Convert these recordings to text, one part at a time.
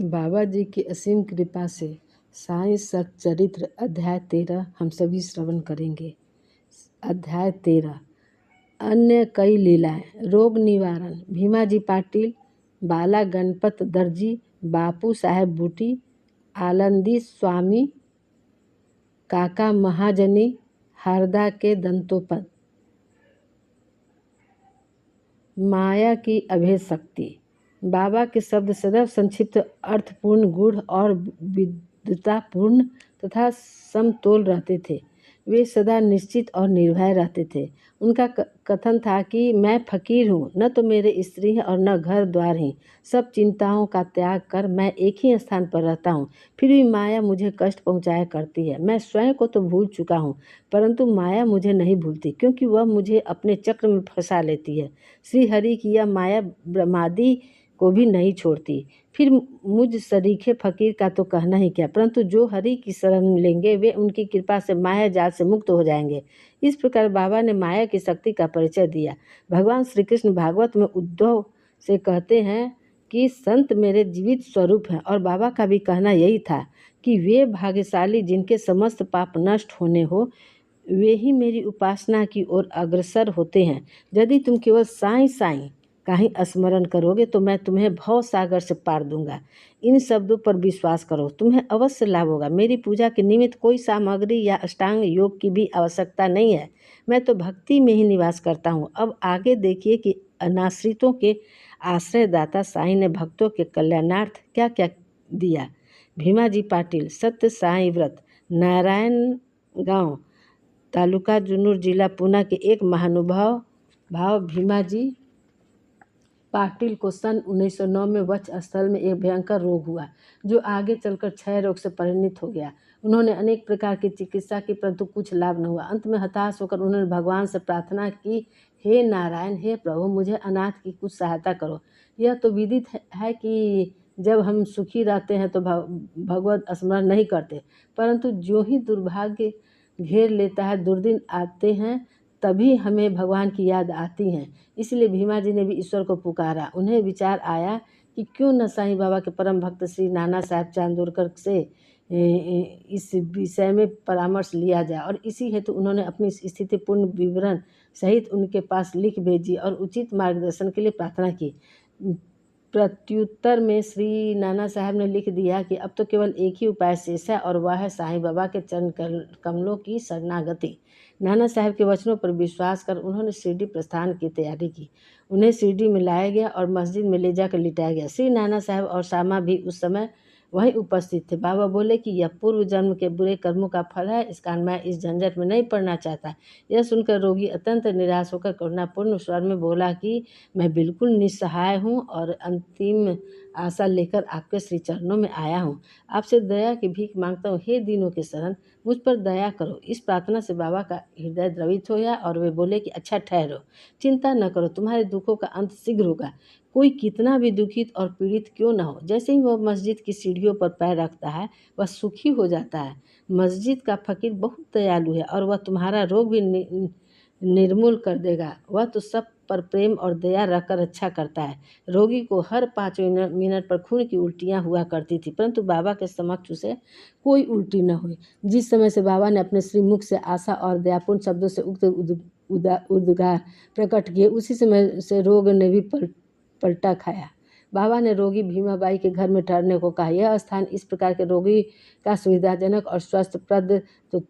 बाबा जी की असीम कृपा से साईं सच्चरित्र अध्याय 13 हम सभी श्रवण करेंगे। अध्याय 13 अन्य कई लीलाएं। रोग निवारण। भीमाजी पाटिल, बाला गणपत दर्जी, बापू साहेब बूटी, आनंदी स्वामी, काका महाजनी, हरदा के दंतोपंत। माया की अभेद शक्ति। बाबा के शब्द सदैव संक्षिप्त, अर्थपूर्ण, गूढ़ और विद्वतापूर्ण तथा समतोल रहते थे। वे सदा निश्चित और निर्भय रहते थे। उनका कथन था कि मैं फकीर हूँ, न तो मेरे स्त्री है और न घर द्वार ही। सब चिंताओं का त्याग कर मैं एक ही स्थान पर रहता हूँ, फिर भी माया मुझे कष्ट पहुँचाया करती है। मैं स्वयं को तो भूल चुका हूँ, परंतु माया मुझे नहीं भूलती, क्योंकि वह मुझे अपने चक्र में फंसा लेती है। श्री हरि की यह माया ब्रह्मादि को भी नहीं छोड़ती। फिर मुझ सरीखे फकीर का तो कहना ही क्या, परंतु जो हरि की शरण लेंगे वे उनकी कृपा से माया जाल से मुक्त हो जाएंगे। इस प्रकार बाबा ने माया की शक्ति का परिचय दिया। भगवान श्री कृष्ण भागवत में उद्धव से कहते हैं कि संत मेरे जीवित स्वरूप हैं, और बाबा का भी कहना यही था कि वे भाग्यशाली जिनके समस्त पाप नष्ट होने हो, वे ही मेरी उपासना की ओर अग्रसर होते हैं। यदि तुम केवल साईं साईं का ही स्मरण करोगे तो मैं तुम्हें भव सागर से पार दूंगा। इन शब्दों पर विश्वास करो, तुम्हें अवश्य लाभ होगा। मेरी पूजा के निमित्त कोई सामग्री या अष्टांग योग की भी आवश्यकता नहीं है। मैं तो भक्ति में ही निवास करता हूँ। अब आगे देखिए कि अनाश्रितों के आश्रयदाता साईं ने भक्तों के कल्याणार्थ क्या क्या दिया। भीमाजी पाटिल, सत्य साईं व्रत, नारायण गांव, तालुका जुन्नूर, जिला पूना के एक महानुभाव भीमाजी पाटिल को सन 1909 में वक्षस्थल में एक भयंकर रोग हुआ, जो आगे चलकर क्षय रोग से परिणत हो गया। उन्होंने अनेक प्रकार की चिकित्सा की, परंतु कुछ लाभ न हुआ। अंत में हताश होकर उन्होंने भगवान से प्रार्थना की, हे नारायण, हे प्रभु, मुझे अनाथ की कुछ सहायता करो। यह तो विदित है कि जब हम सुखी रहते हैं तो भगवत स्मरण नहीं करते, परंतु जो ही दुर्भाग्य घेर लेता है, दुर्दिन आते हैं, तभी हमें भगवान की याद आती है। इसलिए भीमाजी ने भी ईश्वर को पुकारा। उन्हें विचार आया कि क्यों न साईं बाबा के परम भक्त श्री नाना साहब चांदोरकर से इस विषय में परामर्श लिया जाए, और इसी हेतु उन्होंने अपनी स्थिति पूर्ण विवरण सहित उनके पास लिख भेजी और उचित मार्गदर्शन के लिए प्रार्थना की। प्रत्युत्तर में श्री नाना साहब ने लिख दिया कि अब तो केवल एक ही उपाय शेष है, और वह है साईं बाबा के चरण कमलों की शरणागति। नाना साहब के वचनों पर विश्वास कर उन्होंने शिरडी प्रस्थान की तैयारी की। उन्हें शिरडी में लाया गया और मस्जिद में ले जाकर लिटाया गया। श्री नाना साहब और शामा भी उस समय वहीं उपस्थित थे। बाबा बोले कि यह पूर्व जन्म के बुरे कर्मों का फल है, इस कारण मैं इस झंझट में नहीं पड़ना चाहता। यह सुनकर रोगी अत्यंत निराश होकर करुणापूर्ण स्वर में बोला कि मैं बिल्कुल निस्सहाय हूँ और अंतिम आशा लेकर आपके श्री चरणों में आया हूँ। आपसे दया की भीख मांगता हूँ, हे दीनों के शरण, मुझ पर दया करो। इस प्रार्थना से बाबा का हृदय द्रवित हो गया और वे बोले कि अच्छा ठहरो, चिंता न करो, तुम्हारे दुखों का अंत शीघ्र होगा। कोई कितना भी दुखित और पीड़ित क्यों न हो, जैसे ही वह मस्जिद की सीढ़ियों पर पैर रखता है वह सुखी हो जाता है। मस्जिद का फकीर बहुत दयालु है और वह तुम्हारा रोग भी निर्मूल कर देगा। वह तो सब पर प्रेम और दया रखकर अच्छा करता है। रोगी को हर 5 मिनट पर खून की उल्टियाँ हुआ करती थी, परंतु बाबा के समक्ष उसे कोई उल्टी न हुई। जिस समय से बाबा ने अपने श्रीमुख से आशा और दयापूर्ण शब्दों से उक्त उद्गार प्रकट किए, उसी समय से रोग ने भी पलटा खाया। बाबा ने रोगी भीमाबाई के घर में ठहरने को कहा। यह स्थान इस प्रकार के रोगी का सुविधाजनक और स्वस्थप्रद तो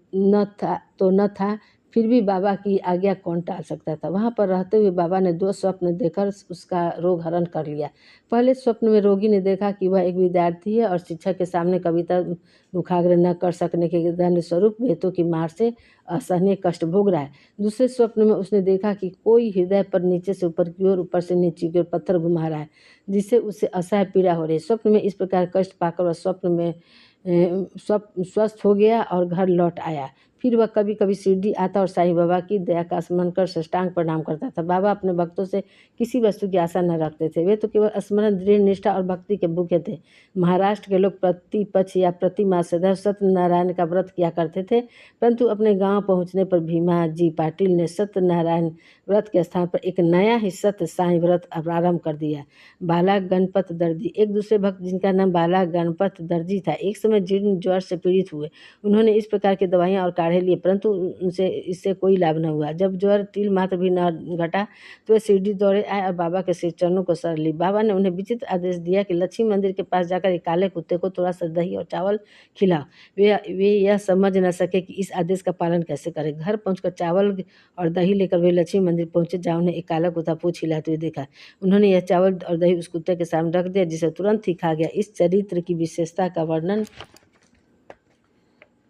न था, फिर भी बाबा की आज्ञा कौन टाल सकता था। वहाँ पर रहते हुए बाबा ने 2 स्वप्न देखकर उसका रोग हरण कर लिया। पहले स्वप्न में रोगी ने देखा कि वह एक विद्यार्थी है और शिक्षक के सामने कविता मुखाग्र न कर सकने के दंड स्वरूप बेतों की मार से असहनीय कष्ट भोग रहा है। दूसरे स्वप्न में उसने देखा कि कोई हृदय पर नीचे से ऊपर की ओर, ऊपर से नीचे की ओर पत्थर घुमा रहा है, जिससे उसे असह्य पीड़ा हो रही है। स्वप्न में इस प्रकार कष्ट पाकर वह स्वप्न में स्वस्थ हो गया और घर लौट आया। फिर वह कभी कभी शिरडी आता और साईं बाबा की दया का स्मरण कर साष्टांग प्रणाम करता था। बाबा अपने भक्तों से किसी वस्तु की आशा न रखते थे, वे तो केवल स्मरण, दृढ़ निष्ठा और भक्ति के भूखे थे। महाराष्ट्र के लोग प्रतिपक्ष या प्रति मास सदैव सत्यनारायण का व्रत किया करते थे, परंतु अपने गांव पहुंचने पर भीमा जी पाटिल ने सत्यनारायण व्रत के स्थान पर एक नया ही सत्य साईं व्रत प्रारंभ कर दिया। बाला गणपत दर्जी, एक दूसरे भक्त जिनका नाम बाला गणपत दर्जी था, एक समय जीर्ण ज्वर से पीड़ित हुए। उन्होंने इस प्रकार की दवाइयाँ और काढ़े लिए, परंतु उनसे इससे कोई लाभ न हुआ। जब ज्वर तिल मात्र भी न घटा तो वे शिरडी दौड़े आए और बाबा के श्री चरणों को सर ली। बाबा ने उन्हें विचित्र आदेश दिया कि लक्ष्मी मंदिर के पास जाकर एक काले कुत्ते को थोड़ा सा दही और चावल खिलाओ। वे यह समझ न सके कि इस आदेश का पालन कैसे करें। घर पहुंचकर चावल और दही लेकर वे लक्ष्मी मंदिर पहुंचे, जहाँ उन्हें एक काला कुत्ता पूंछ हिलाते हुए देखा। उन्होंने यह चावल और दही उस कुत्ते के सामने रख दिया, जिसे तुरंत ही खा गया। इस चरित्र की विशेषता का वर्णन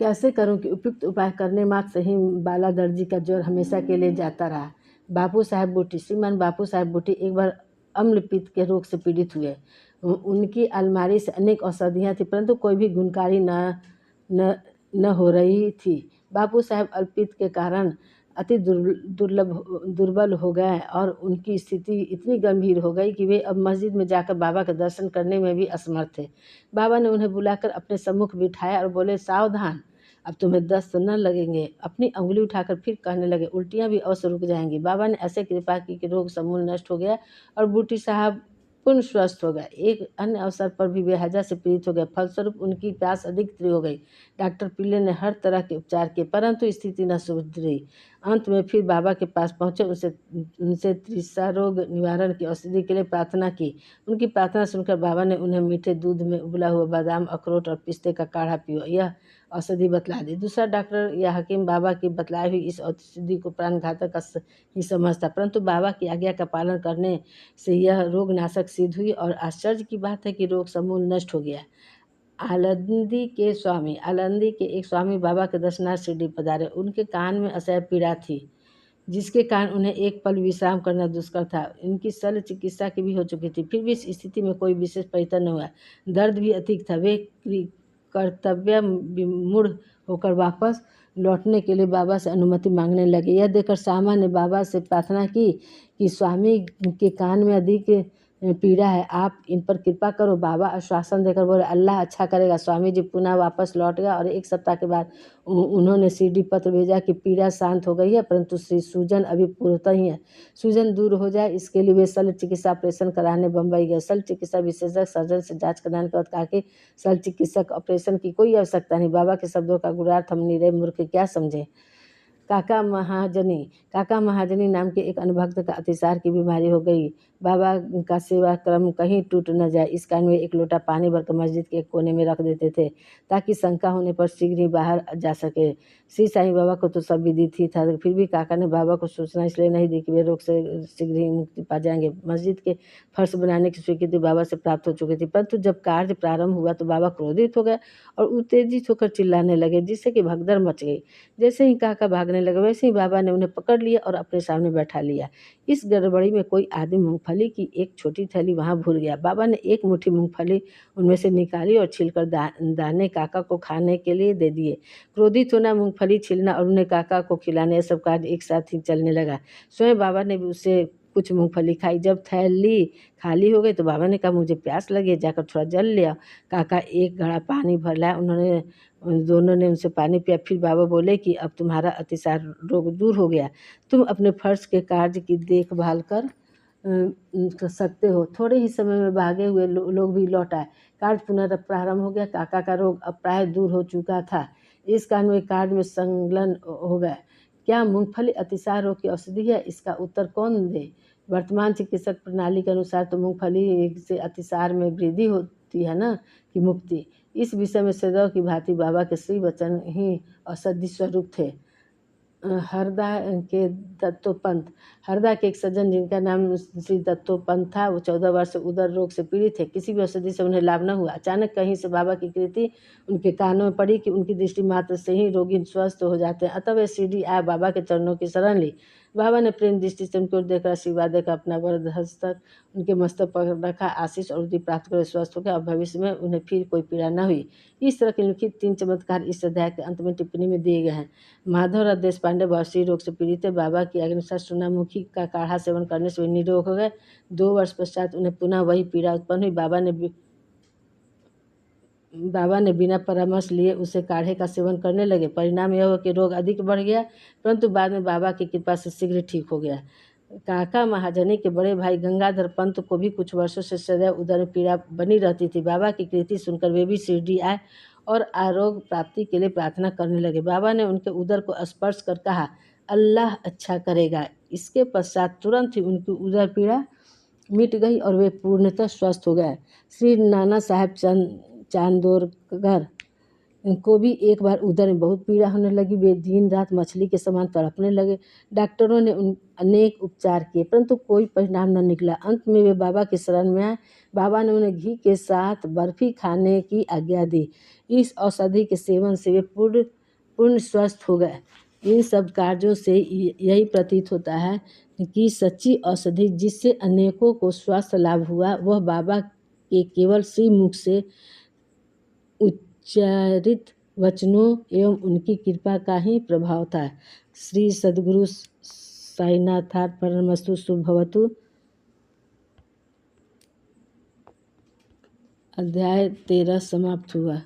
कैसे करूं कि उपयुक्त उपाय करने मात्र से ही बाला दर्जी का ज्वर हमेशा के लिए जाता रहा। बापू साहेब बूटी, श्रीमान बापू साहेब बूटी एक बार अम्लपित्त के रोग से पीड़ित हुए। उनकी अलमारी से अनेक औषधियाँ थी, परंतु कोई भी गुणकारी न हो रही थी। बापू साहेब अल्पित्त के कारण अति दुर्बल हो गए और उनकी स्थिति इतनी गंभीर हो गई कि वे अब मस्जिद में जाकर बाबा के दर्शन करने में भी असमर्थ थे। बाबा ने उन्हें बुलाकर अपने सम्मुख बिठाया और बोले, सावधान, अब तुम्हें दस्त न लगेंगे। अपनी अंगुली उठाकर फिर कहने लगे, उल्टियाँ भी अवश्य रुक जाएंगी। बाबा ने ऐसे कृपा की कि रोग समूल नष्ट हो गया और बूटी साहब पूर्ण स्वस्थ हो गए। एक अन्य अवसर पर भी वे हैजा से पीड़ित हो गए, फलस्वरूप उनकी प्यास अधिक तीव्र हो गई। डॉक्टर पिल्ले ने हर तरह के उपचार किए, परंतु स्थिति न सुधरी। अंत में फिर बाबा के पास पहुंचे, उनसे त्रिशा रोग निवारण की औषधि के लिए प्रार्थना की। उनकी प्रार्थना सुनकर बाबा ने उन्हें मीठे दूध में उबला हुआ बादाम, अखरोट और पिस्ते का काढ़ा पियो, यह औषधि बतला दी। दूसरा डॉक्टर या हकीम बाबा की बतलाई हुई इस औषधि को प्राणघातक ही समझता, परंतु बाबा की आज्ञा का पालन करने से यह रोगनाशक सिद्ध हुई और आश्चर्य की बात है कि रोग समूल नष्ट हो गया। आलंदी के एक स्वामी बाबा के दर्शनार्थ शिरडी पधारे। उनके कान में असह्य पीड़ा थी, जिसके कारण उन्हें एक पल विश्राम करना दुष्कर था। इनकी शल्य चिकित्सा की भी हो चुकी थी, फिर भी इस स्थिति में कोई विशेष परिवर्तन न हुआ। दर्द भी अधिक था। वे कर्तव्य विमूढ़ होकर वापस लौटने के लिए बाबा से अनुमति मांगने लगे। यह देखकर श्यामा ने बाबा से प्रार्थना की कि स्वामी के कान में अधिक पीड़ा है, आप इन पर कृपा करो। बाबा आश्वासन देकर बोले, अल्लाह अच्छा करेगा। स्वामी जी पुनः वापस लौट गया और एक सप्ताह के बाद उन्होंने शिरडी पत्र भेजा कि पीड़ा शांत हो गई है, परंतु श्री सूजन अभी पूर्णतः ही है। सूजन दूर हो जाए इसके लिए वे शल्य चिकित्सा ऑपरेशन कराने बम्बई गए। शल्य चिकित्सा विशेषज्ञ सर्जन से जांच कराने के बाद कहा कि शल्य चिकित्सक ऑपरेशन की कोई आवश्यकता नहीं। बाबा के शब्दों का गुणार्थ हम निरे मूर्ख क्या समझे। काका महाजनी नाम के एक अनुभक्त का अतिसार की बीमारी हो गई। बाबा का सेवा क्रम कहीं टूट न जाए, इस कारण वे एक लोटा पानी भरकर मस्जिद के एक कोने में रख देते थे, ताकि शंका होने पर शीघ्र ही बाहर जा सके। श्री साईं बाबा को तो सब विदित ही था, फिर भी काका ने बाबा को सूचना इसलिए नहीं दी कि वे रोग से शीघ्र ही मुक्ति पा जाएंगे। मस्जिद के फर्श बनाने की स्वीकृति बाबा से प्राप्त हो चुकी थी, परंतु जब कार्य प्रारंभ हुआ तो बाबा क्रोधित हो गए और उत्तेजित होकर चिल्लाने लगे, जिससे कि भगदड़ मच गई। जैसे ही काका भागने लगे, वैसे ही बाबा ने उन्हें पकड़ लिया और अपने सामने बैठा लिया। इस गड़बड़ी में कोई आदमी मूंगफली की एक छोटी थैली वहां भूल गया। बाबा ने एक मुट्ठी मूंगफली उनमें से निकाली और छिलकर दाने काका को खाने के लिए दे दिए। क्रोधित होना, मूंगफली छीलना और उन्हें काका को खिलाने, यह सब कार्य एक साथ ही चलने लगा। स्वयं बाबा ने भी उससे कुछ मूंगफली खाई। जब थैली खाली हो गई तो बाबा ने कहा, मुझे प्यास लगी है, जाकर थोड़ा जल लिया। काका एक घड़ा पानी भर लाया। दोनों ने उनसे पानी पिया। फिर बाबा बोले कि अब तुम्हारा अतिसार रोग दूर हो गया, तुम अपने फर्ज के कार्य की देखभाल कर सकते हो। थोड़े ही समय में भागे हुए लोग भी लौट आए। कार्य पुनः प्रारंभ हो गया। काका का रोग अब प्राय दूर हो चुका था, इस कारण वे कार्य में संलग्न हो गए। क्या मूंगफली अतिसार रोग की औषधि है? इसका उत्तर कौन दे? वर्तमान चिकित्सक प्रणाली के अनुसार तो मूंगफली से अतिसार में वृद्धि होती है न कि मुक्ति। इस विषय में सदैव की भांति बाबा के श्री वचन ही औषधि स्वरूप थे। हरदा के एक सज्जन जिनका नाम श्री दत्तोपंत था, वो 14 वर्ष से उदर रोग से पीड़ित थे। किसी भी औषधि से उन्हें लाभ न हुआ। अचानक कहीं से बाबा की कृति उनके कानों में पड़ी कि उनकी दृष्टि मात्र से ही रोगी स्वस्थ हो जाते हैं। अतः वे शिरडी आए, बाबा के चरणों की शरण ली। बाबा ने प्रेम दृष्टि से उनकी ओर देखकर आशीर्वाद देकर अपना वरद हस्तक उनके मस्तक पर रखा। आशीष और उनकी प्राप्त कर स्वस्थ हो गया और भविष्य में उन्हें फिर कोई पीड़ा न हुई। इस तरह के लिखित 3 चमत्कार इस अध्याय के अंत में टिप्पणी में दिए गए हैं। माधवराव देशपांडे बवासीर रोग से पीड़ित थे। बाबा की आज्ञानुसार सोनामुखी का काढ़ा सेवन करने से वे निरोग हो गए। 2 वर्ष पश्चात उन्हें पुनः वही पीड़ा उत्पन्न हुई। बाबा ने बिना परामर्श लिए उसे काढ़े का सेवन करने लगे। परिणाम यह हुआ कि रोग अधिक बढ़ गया, परंतु बाद में बाबा की कृपा से शीघ्र ठीक हो गया। काका महाजनी के बड़े भाई गंगाधर पंत को भी कुछ वर्षों से सदैव उदर में पीड़ा बनी रहती थी। बाबा की कृति सुनकर वे भी शिरडी आए और आरोग्य प्राप्ति के लिए प्रार्थना करने लगे। बाबा ने उनके उदर को स्पर्श कर कहा, अल्लाह अच्छा करेगा। इसके पश्चात तुरंत ही उनकी उदर पीड़ा मिट गई और वे पूर्णतः स्वस्थ हो गए। श्री नाना साहेब चांदोरकर को भी एक बार उदर में बहुत पीड़ा होने लगी। वे दिन रात मछली के समान तड़पने लगे। डॉक्टरों ने अनेक उपचार किए, परंतु कोई परिणाम न निकला। अंत में वे बाबा की शरण में आए। बाबा ने उन्हें घी के साथ बर्फी खाने की आज्ञा दी। इस औषधि के सेवन से वे पूर्ण स्वस्थ हो गए। इन सब कार्यों से यही प्रतीत होता है कि सच्ची औषधि जिससे अनेकों को स्वास्थ्य लाभ हुआ, वह बाबा के केवल श्री मुख से उच्चारित वचनों एवं उनकी कृपा का ही प्रभाव था। श्री सद्गुरु साईनाथार्पणमस्तु। शुभ भवतु। अध्याय 13 समाप्त हुआ।